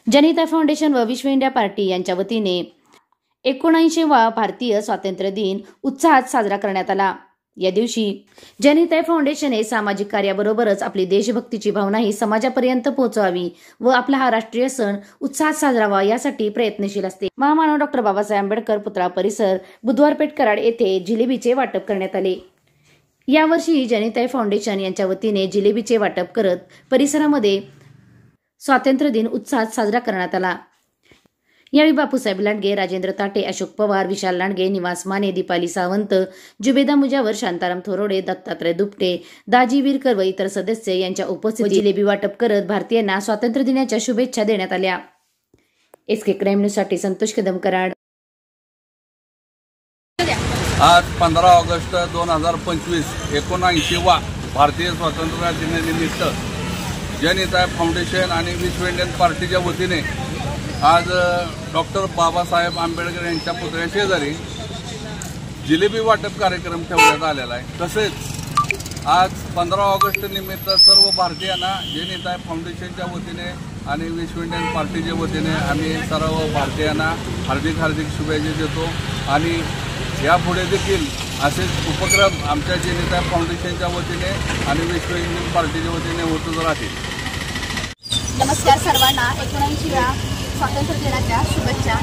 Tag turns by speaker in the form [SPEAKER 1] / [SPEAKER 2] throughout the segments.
[SPEAKER 1] जनहित फाउंडेशन व विश्व इंडिया पार्टी यांच्या वतीने 79वा भारतीय स्वातंत्र्य दिन उत्साहात साजरा करण्यात आला। या दिवशी जनहित फाउंडेशन हे सामाजिक कार्याबरोबरच आपली देशभक्तीची भावनाही समाजापर्यंत पोहोचवावी व आपला हा राष्ट्रीय सण उत्साहात साजरा व्हावा यासाठी प्रयत्नशील असते। महामानव डॉ. बाबासाहेब आंबेडकर पुतळा परिसर बुधवारपेठ कराड येथे जिलेबीचे वाटप करण्यात आले। यावर्षी जनहित फाउंडेशन यांच्या वतीने जिलेबीचे वाटप करत परिसरामध्ये स्वातंत्र्य दिन उत्साहात साजरा करण्यात आला। यावेळी बापूसाहेब लांडगे, राजेंद्र ताटे, अशोक पवार, विशाल लांडगे, निवास माने, दीपाली सावंत, जुबेदा मुजावर, शांताराम थोरोडे, दत्तात्रय दुपटे, दाजी विरकर व इतर सदस्य यांच्या उपस्थितीत जिलेबी वाटप करत भारतीयांना स्वातंत्र्य दिनाच्या शुभेच्छा देण्यात आल्या। SK क्राईम न्यूज साठी संतोष कदम, कराड।
[SPEAKER 2] आज 15 ऑगस्ट 2025 79वा भारतीय स्वातंत्र्य दिनानिमित्त जनहित फाउंडेशन आणि विश्व इंडियन पार्टीच्या वतीने आज डॉ. बाबासाहेब आंबेडकर यांच्या पुतळ्या शेजारी जिलेबी वाटप कार्यक्रम ठेवण्यात आलेला आहे। तसेच आज 15 ऑगस्ट निमित्त सर्व भारतीयांना जनहित फाउंडेशनच्या वतीने आणि विश्व इंडियन पार्टीच्या वतीने आम्ही सर्व भारतीयांना हार्दिक शुभेच्छा देतो आणि यापुढे देखील असेच उपक्रम आमच्या जनहित फाउंडेशनच्या वतीने आणि विश्व इंडियन पार्टीच्या वतीने होतच राहतील।
[SPEAKER 3] नमस्कार सर्वांना, 79व्या स्वातंत्र्य दिनाच्या शुभेच्छा।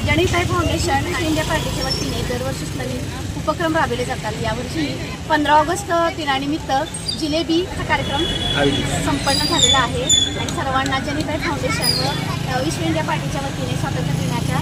[SPEAKER 3] जनहित फाउंडेशन आणि इंडिया पार्टीच्या वतीने दरवर्षी नवीन उपक्रम राबवले जातात। यावर्षी 15 ऑगस्ट दिनानिमित्त जिलेबीचा कार्यक्रम संपन्न झालेला आहे आणि सर्वांना जनहित फाउंडेशन व विश्व इंडिया पार्टीच्या वतीने स्वातंत्र्य दिनाच्या